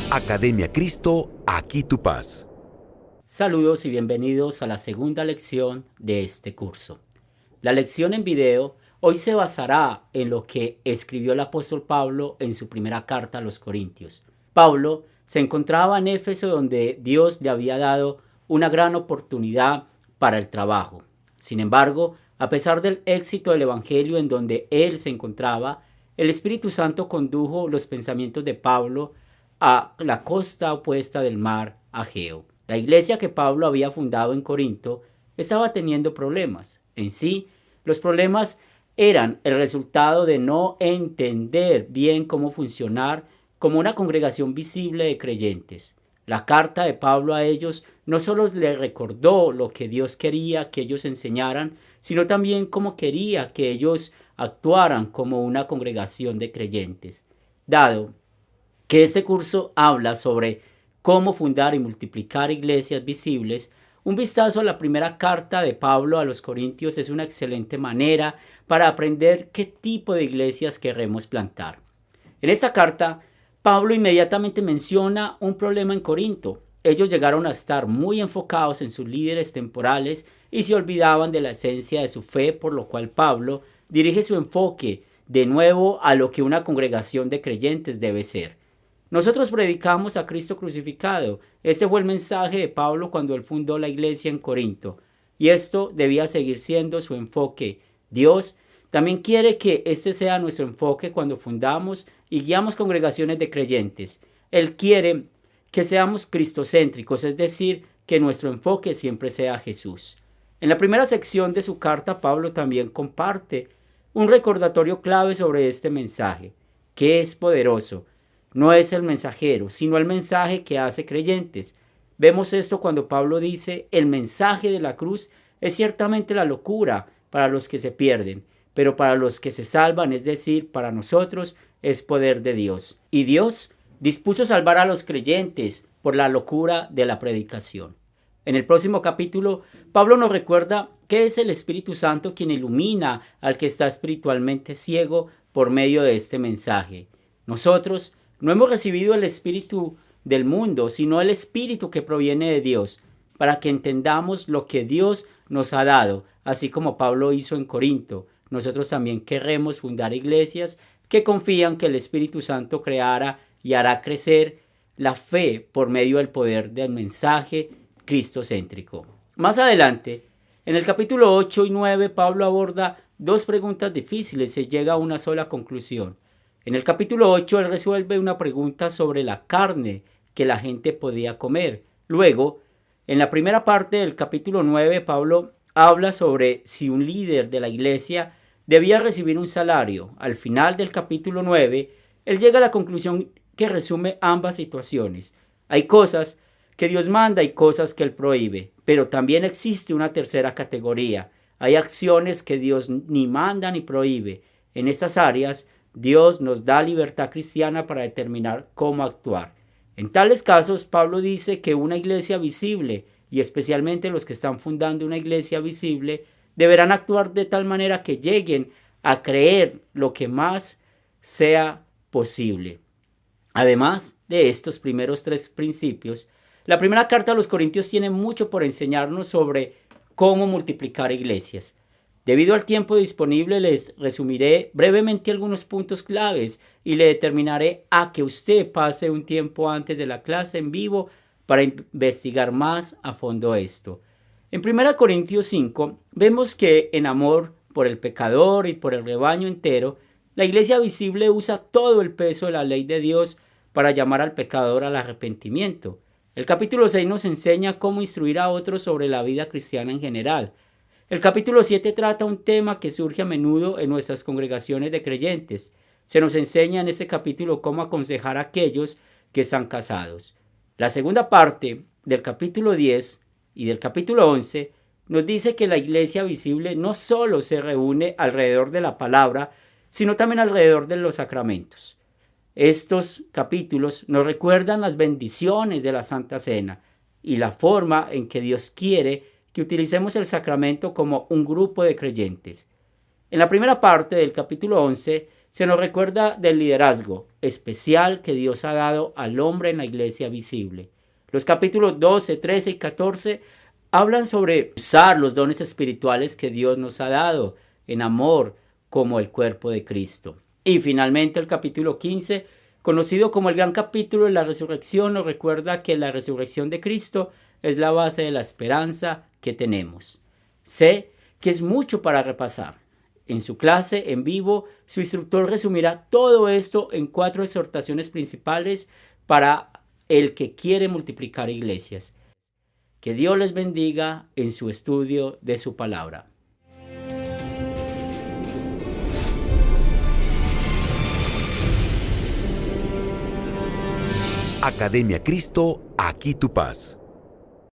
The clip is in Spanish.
Academia Cristo, aquí tu paz. Saludos y bienvenidos a la segunda lección de este curso. La lección en video hoy se basará en lo que escribió el apóstol Pablo en su primera carta a los Corintios. Pablo se encontraba en Éfeso, donde Dios le había dado una gran oportunidad para el trabajo. Sin embargo, a pesar del éxito del evangelio en donde él se encontraba, el Espíritu Santo condujo los pensamientos de Pablo a la costa opuesta del mar Egeo. La iglesia que Pablo había fundado en Corinto estaba teniendo problemas. En sí, los problemas eran el resultado de no entender bien cómo funcionar como una congregación visible de creyentes. La carta de Pablo a ellos no solo les recordó lo que Dios quería que ellos enseñaran, sino también cómo quería que ellos actuaran como una congregación de creyentes. Dado que este curso habla sobre cómo fundar y multiplicar iglesias visibles, un vistazo a la primera carta de Pablo a los Corintios es una excelente manera para aprender qué tipo de iglesias queremos plantar. En esta carta, Pablo inmediatamente menciona un problema en Corinto. Ellos llegaron a estar muy enfocados en sus líderes temporales y se olvidaban de la esencia de su fe, por lo cual Pablo dirige su enfoque de nuevo a lo que una congregación de creyentes debe ser. Nosotros predicamos a Cristo crucificado. Este fue el mensaje de Pablo cuando él fundó la iglesia en Corinto. Y esto debía seguir siendo su enfoque. Dios también quiere que este sea nuestro enfoque cuando fundamos y guiamos congregaciones de creyentes. Él quiere que seamos cristocéntricos, es decir, que nuestro enfoque siempre sea Jesús. En la primera sección de su carta, Pablo también comparte un recordatorio clave sobre este mensaje, que es poderoso. No es el mensajero, sino el mensaje que hace creyentes. Vemos esto cuando Pablo dice: el mensaje de la cruz es ciertamente la locura para los que se pierden, pero para los que se salvan, es decir, para nosotros, es poder de Dios. Y Dios dispuso salvar a los creyentes por la locura de la predicación. En el próximo capítulo, Pablo nos recuerda que es el Espíritu Santo quien ilumina al que está espiritualmente ciego por medio de este mensaje. Nosotros no hemos recibido el espíritu del mundo, sino el espíritu que proviene de Dios, para que entendamos lo que Dios nos ha dado, así como Pablo hizo en Corinto. Nosotros también queremos fundar iglesias que confían que el Espíritu Santo creará y hará crecer la fe por medio del poder del mensaje cristocéntrico. Más adelante, en el capítulo 8 y 9, Pablo aborda dos preguntas difíciles y llega a una sola conclusión. En el capítulo 8, él resuelve una pregunta sobre la carne que la gente podía comer. Luego, en la primera parte del capítulo 9, Pablo habla sobre si un líder de la iglesia debía recibir un salario. Al final del capítulo 9, él llega a la conclusión que resume ambas situaciones. Hay cosas que Dios manda y cosas que Él prohíbe, pero también existe una tercera categoría. Hay acciones que Dios ni manda ni prohíbe. En estas áreas, Dios nos da libertad cristiana para determinar cómo actuar. En tales casos, Pablo dice que una iglesia visible, y especialmente los que están fundando una iglesia visible, deberán actuar de tal manera que lleguen a creer lo que más sea posible. Además de estos primeros tres principios, la primera carta a los Corintios tiene mucho por enseñarnos sobre cómo multiplicar iglesias. Debido al tiempo disponible, les resumiré brevemente algunos puntos claves y le determinaré a que usted pase un tiempo antes de la clase en vivo para investigar más a fondo esto. En 1 Corintios 5 vemos que en amor por el pecador y por el rebaño entero, la iglesia visible usa todo el peso de la ley de Dios para llamar al pecador al arrepentimiento. El capítulo 6 nos enseña cómo instruir a otros sobre la vida cristiana en general. El capítulo 7 trata un tema que surge a menudo en nuestras congregaciones de creyentes. Se nos enseña en este capítulo cómo aconsejar a aquellos que están casados. La segunda parte del capítulo 10 y del capítulo 11 nos dice que la iglesia visible no solo se reúne alrededor de la palabra, sino también alrededor de los sacramentos. Estos capítulos nos recuerdan las bendiciones de la Santa Cena y la forma en que Dios quiere que utilicemos el sacramento como un grupo de creyentes. En la primera parte del capítulo 11 Se nos recuerda del liderazgo especial que Dios ha dado al hombre en la iglesia visible. Los capítulos 12, 13 y 14 hablan sobre usar los dones espirituales que Dios nos ha dado en amor como el cuerpo de Cristo. Y finalmente el capítulo 15, conocido como el gran capítulo de la resurrección, nos recuerda que la resurrección de Cristo es la base de la esperanza que tenemos. Sé que es mucho para repasar. En su clase en vivo, su instructor resumirá todo esto en 4 exhortaciones principales para el que quiere multiplicar iglesias. Que Dios les bendiga en su estudio de su palabra. Academia Cristo, aquí tu paz.